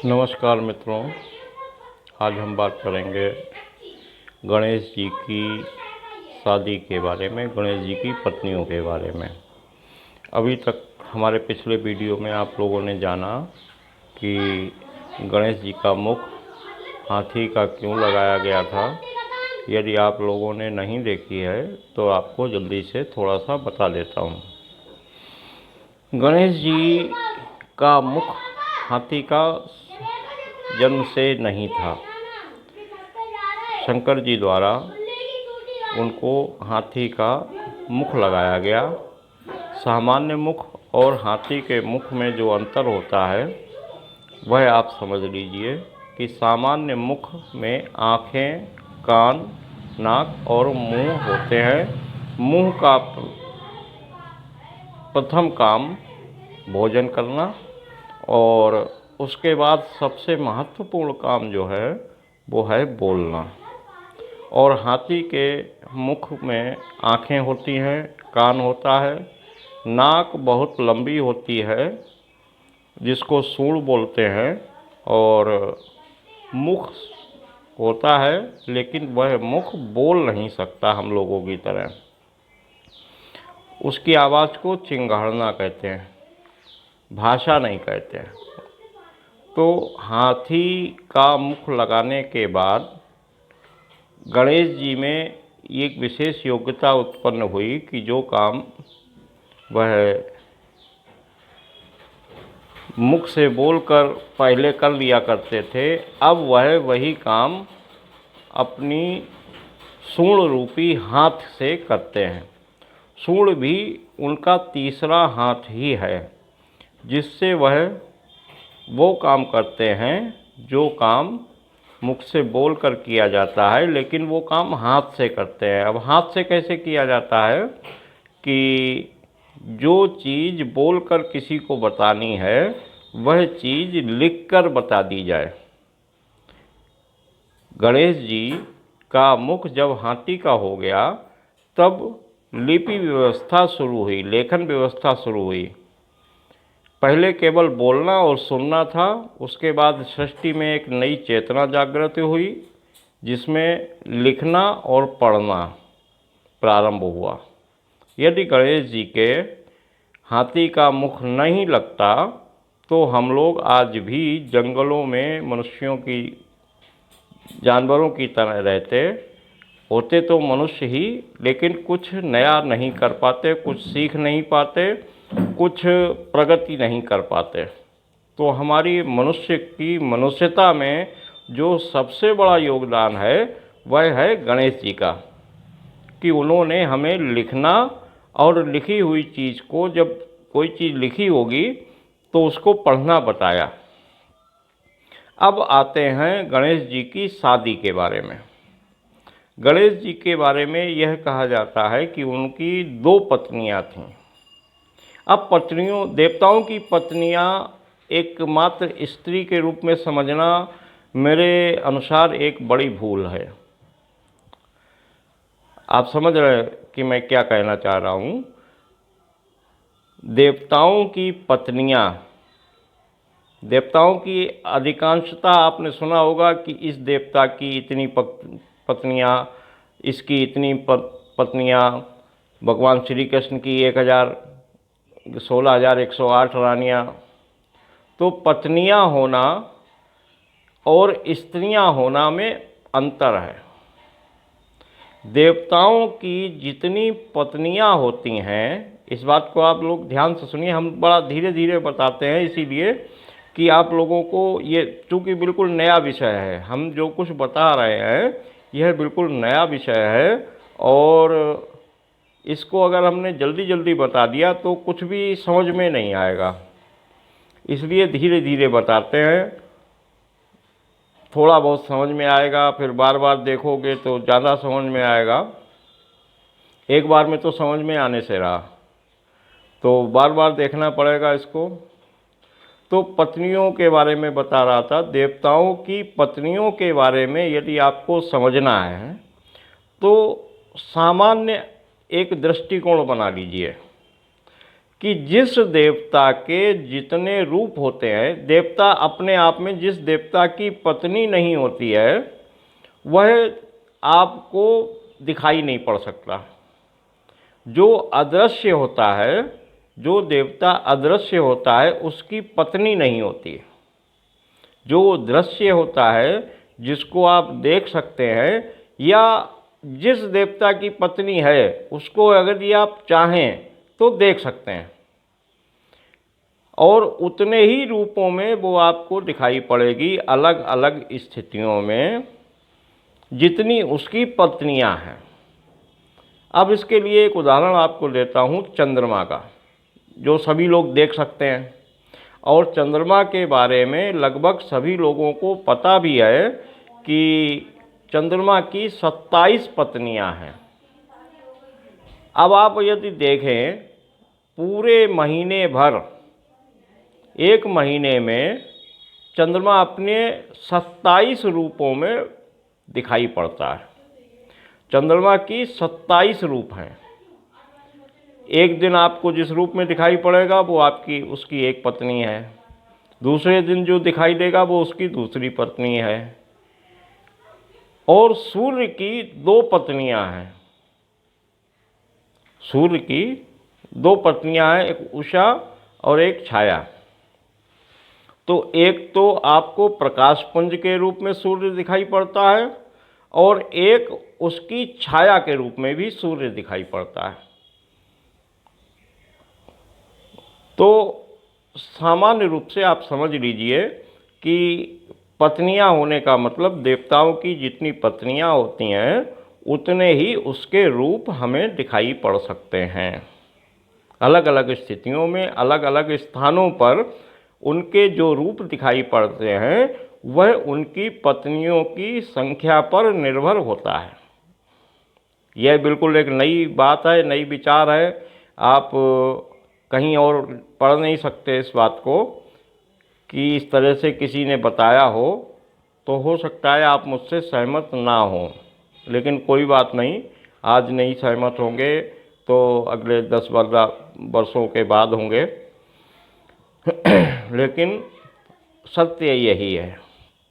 नमस्कार मित्रों, आज हम बात करेंगे गणेश जी की शादी के बारे में, गणेश जी की पत्नियों के बारे में। अभी तक हमारे पिछले वीडियो में आप लोगों ने जाना कि गणेश जी का मुख हाथी का क्यों लगाया गया था। यदि आप लोगों ने नहीं देखी है तो आपको जल्दी से थोड़ा सा बता देता हूँ। गणेश जी का मुख हाथी का जन्म से नहीं था। शंकर जी द्वारा उनको हाथी का मुख लगाया गया। सामान्य मुख और हाथी के मुख में जो अंतर होता है वह आप समझ लीजिए कि सामान्य मुख में आँखें, कान, नाक और मुंह होते हैं। मुंह का प्रथम काम भोजन करना और उसके बाद सबसे महत्वपूर्ण काम जो है वो है बोलना। और हाथी के मुख में आँखें होती हैं, कान होता है, नाक बहुत लंबी होती है जिसको सूंड बोलते हैं, और मुख होता है लेकिन वह मुख बोल नहीं सकता हम लोगों की तरह। उसकी आवाज़ को चिंगाड़ना कहते हैं, भाषा नहीं कहते हैं। तो हाथी का मुख लगाने के बाद गणेश जी में एक विशेष योग्यता उत्पन्न हुई कि जो काम वह मुख से बोलकर पहले कर लिया करते थे, अब वह वही काम अपनी सूंड रूपी हाथ से करते हैं। सूंड भी उनका तीसरा हाथ ही है जिससे वह वो काम करते हैं जो काम मुख से बोलकर किया जाता है, लेकिन वो काम हाथ से करते हैं। अब हाथ से कैसे किया जाता है कि जो चीज़ बोलकर किसी को बतानी है वह चीज़ लिखकर बता दी जाए। गणेश जी का मुख जब हाथी का हो गया तब लिपि व्यवस्था शुरू हुई, लेखन व्यवस्था शुरू हुई। पहले केवल बोलना और सुनना था, उसके बाद सृष्टि में एक नई चेतना जागृत हुई जिसमें लिखना और पढ़ना प्रारंभ हुआ। यदि गणेश जी के हाथी का मुख नहीं लगता तो हम लोग आज भी जंगलों में मनुष्यों की, जानवरों की तरह रहते होते। तो मनुष्य ही, लेकिन कुछ नया नहीं कर पाते, कुछ सीख नहीं पाते, कुछ प्रगति नहीं कर पाते। तो हमारी मनुष्य की मनुष्यता में जो सबसे बड़ा योगदान है वह है गणेश जी का, कि उन्होंने हमें लिखना और लिखी हुई चीज़ को, जब कोई चीज़ लिखी होगी तो उसको पढ़ना बताया। अब आते हैं गणेश जी की शादी के बारे में। गणेश जी के बारे में यह कहा जाता है कि उनकी 2 पत्नियां थीं। अब पत्नियों, देवताओं की पत्नियां एकमात्र स्त्री के रूप में समझना मेरे अनुसार एक बड़ी भूल है। आप समझ रहे हैं कि मैं क्या कहना चाह रहा हूँ। देवताओं की पत्नियां, देवताओं की अधिकांशता आपने सुना होगा कि इस देवता की इतनी पत्नियां, इसकी इतनी पत्नियां, भगवान श्री कृष्ण की 16,108 रानियां। तो पत्नियां होना और स्त्रियां होना में अंतर है। देवताओं की जितनी पत्नियां होती हैं, इस बात को आप लोग ध्यान से सुनिए, हम बड़ा धीरे धीरे बताते हैं इसीलिए कि आप लोगों को ये, चूँकि बिल्कुल नया विषय है, हम जो कुछ बता रहे हैं यह बिल्कुल नया विषय है, और इसको अगर हमने जल्दी जल्दी बता दिया तो कुछ भी समझ में नहीं आएगा। इसलिए धीरे धीरे बताते हैं, थोड़ा बहुत समझ में आएगा, फिर बार बार देखोगे तो ज़्यादा समझ में आएगा। एक बार में तो समझ में आने से रहा, तो बार बार देखना पड़ेगा इसको। तो पत्नियों के बारे में बता रहा था। देवताओं की पत्नियों के बारे में यदि आपको समझना है तो सामान्य एक दृष्टिकोण बना लीजिए कि जिस देवता के जितने रूप होते हैं, देवता अपने आप में जिस देवता की पत्नी नहीं होती है वह आपको दिखाई नहीं पड़ सकता। जो अदृश्य होता है, जो देवता अदृश्य होता है उसकी पत्नी नहीं होती। जो दृश्य होता है, जिसको आप देख सकते हैं, या जिस देवता की पत्नी है उसको अगर ये आप चाहें तो देख सकते हैं, और उतने ही रूपों में वो आपको दिखाई पड़ेगी अलग अलग स्थितियों में जितनी उसकी पत्नियां हैं। अब इसके लिए एक उदाहरण आपको देता हूँ चंद्रमा का, जो सभी लोग देख सकते हैं, और चंद्रमा के बारे में लगभग सभी लोगों को पता भी है कि चंद्रमा की 27 पत्नियां हैं। अब आप यदि देखें पूरे महीने भर, एक महीने में चंद्रमा अपने 27 रूपों में दिखाई पड़ता है। चंद्रमा की 27 रूप हैं। एक दिन आपको जिस रूप में दिखाई पड़ेगा वो आपकी उसकी एक पत्नी है, दूसरे दिन जो दिखाई देगा वो उसकी दूसरी पत्नी है। और सूर्य की 2 पत्नियां हैं। सूर्य की 2 पत्नियां हैं, एक उषा और एक छाया। तो एक तो आपको प्रकाश पुंज के रूप में सूर्य दिखाई पड़ता है, और एक उसकी छाया के रूप में भी सूर्य दिखाई पड़ता है। तो सामान्य रूप से आप समझ लीजिए कि पत्नियां होने का मतलब देवताओं की जितनी पत्नियां होती हैं उतने ही उसके रूप हमें दिखाई पड़ सकते हैं। अलग अलग स्थितियों में, अलग अलग स्थानों पर उनके जो रूप दिखाई पड़ते हैं वह उनकी पत्नियों की संख्या पर निर्भर होता है। यह बिल्कुल एक नई बात है, नई विचार है। आप कहीं और पढ़ नहीं सकते इस बात को कि इस तरह से किसी ने बताया हो सकता है आप मुझसे सहमत ना हो, लेकिन कोई बात नहीं, आज नहीं सहमत होंगे तो अगले 10-12 वर्षों के बाद होंगे। लेकिन सत्य यही है।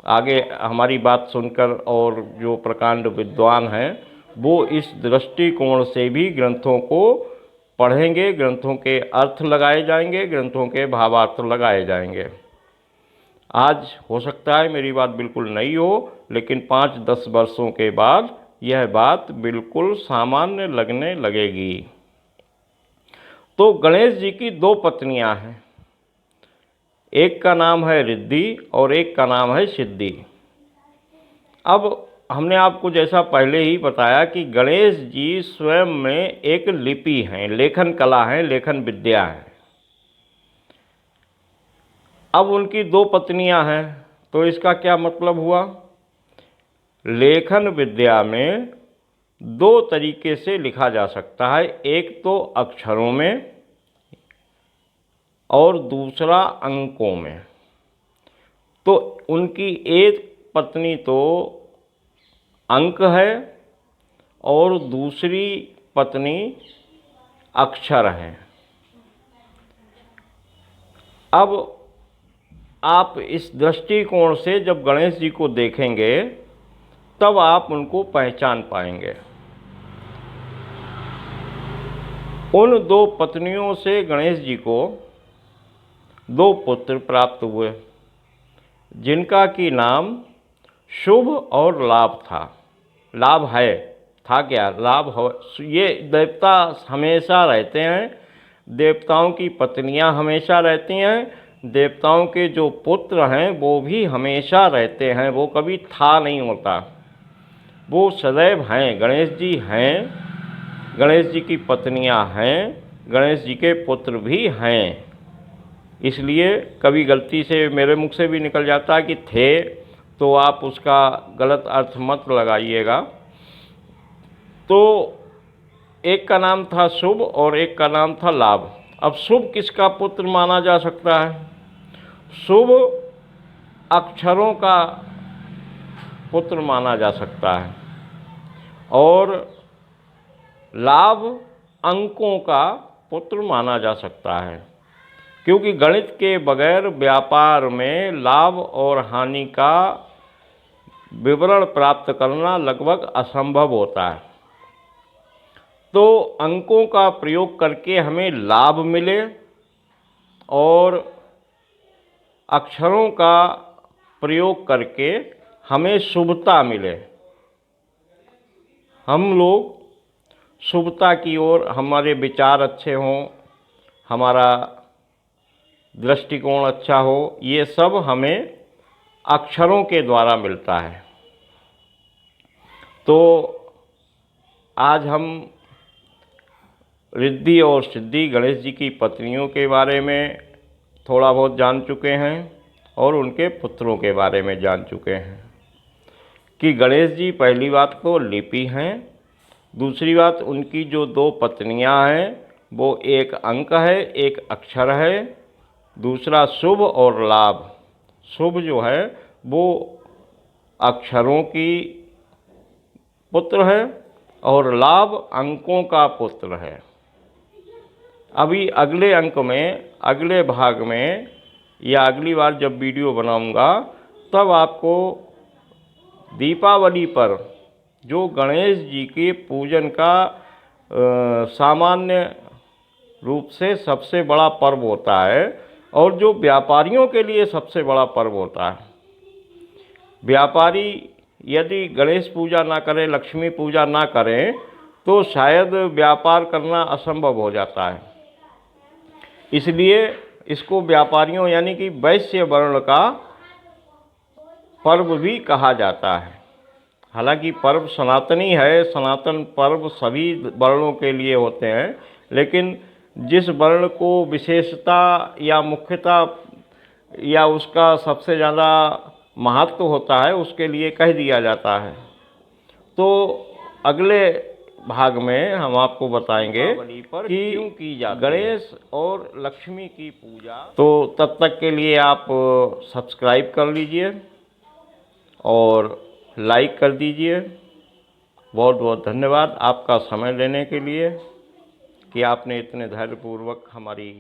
आगे हमारी बात सुनकर और जो प्रकांड विद्वान हैं वो इस दृष्टिकोण से भी ग्रंथों को पढ़ेंगे, ग्रंथों के अर्थ लगाए जाएंगे, ग्रंथों के भावार्थ लगाए जाएंगे। आज हो सकता है मेरी बात बिल्कुल नई हो, लेकिन 5-10 वर्षों के बाद यह बात बिल्कुल सामान्य लगने लगेगी। तो गणेश जी की 2 पत्नियां हैं, एक का नाम है रिद्धि और एक का नाम है सिद्धि। अब हमने आपको जैसा पहले ही बताया कि गणेश जी स्वयं में एक लिपि हैं, लेखन कला है, लेखन विद्या है। अब उनकी 2 पत्नियां हैं, तो इसका क्या मतलब हुआ? लेखन विद्या में 2 तरीके से लिखा जा सकता है, एक तो अक्षरों में और दूसरा अंकों में। तो उनकी एक पत्नी तो अंक है और दूसरी पत्नी अक्षर है। अब आप इस दृष्टिकोण से जब गणेश जी को देखेंगे तब आप उनको पहचान पाएंगे। उन 2 पत्नियों से गणेश जी को 2 पुत्र प्राप्त हुए, जिनका की नाम शुभ और लाभ था। लाभ है, था क्या? लाभ हो। ये देवता हमेशा रहते हैं, देवताओं की पत्नियां हमेशा रहती हैं, देवताओं के जो पुत्र हैं वो भी हमेशा रहते हैं, वो कभी था नहीं होता, वो सदैव हैं। गणेश जी हैं, गणेश जी की पत्नियां हैं, गणेश जी के पुत्र भी हैं। इसलिए कभी गलती से मेरे मुख से भी निकल जाता है कि थे, तो आप उसका गलत अर्थ मत लगाइएगा। तो एक का नाम था शुभ और एक का नाम था लाभ। अब शुभ किसका पुत्र माना जा सकता है? शुभ अक्षरों का पुत्र माना जा सकता है और लाभ अंकों का पुत्र माना जा सकता है, क्योंकि गणित के बगैर व्यापार में लाभ और हानि का विवरण प्राप्त करना लगभग असंभव होता है। तो अंकों का प्रयोग करके हमें लाभ मिले और अक्षरों का प्रयोग करके हमें शुभता मिले, हम लोग शुभता की ओर, हमारे विचार अच्छे हों, हमारा दृष्टिकोण अच्छा हो, ये सब हमें अक्षरों के द्वारा मिलता है। तो आज हम रिद्धि और सिद्धि गणेश जी की पत्नियों के बारे में थोड़ा बहुत जान चुके हैं और उनके पुत्रों के बारे में जान चुके हैं कि गणेश जी पहली बात तो लिपि हैं, दूसरी बात उनकी जो दो पत्नियां हैं वो एक अंक है, एक अक्षर है, दूसरा शुभ और लाभ। शुभ जो है वो अक्षरों की पुत्र है और लाभ अंकों का पुत्र है। अभी अगले अंक में, अगले भाग में या अगली बार जब वीडियो बनाऊंगा तब आपको दीपावली पर जो गणेश जी के पूजन का सामान्य रूप से सबसे बड़ा पर्व होता है और जो व्यापारियों के लिए सबसे बड़ा पर्व होता है। व्यापारी यदि गणेश पूजा ना करें, लक्ष्मी पूजा ना करें तो शायद व्यापार करना असंभव हो जाता है। इसलिए इसको व्यापारियों यानी कि वैश्य वर्ण का पर्व भी कहा जाता है। हालांकि पर्व सनातनी है, सनातन पर्व सभी वर्णों के लिए होते हैं, लेकिन जिस वर्ण को विशेषता या मुख्यता या उसका सबसे ज़्यादा महत्व होता है उसके लिए कह दिया जाता है। तो अगले भाग में हम आपको बताएंगे कि क्यों की जाती गणेश और लक्ष्मी की पूजा। तो तब तक के लिए आप सब्सक्राइब कर लीजिए और लाइक कर दीजिए। बहुत बहुत धन्यवाद आपका समय लेने के लिए कि आपने इतने धैर्यपूर्वक हमारी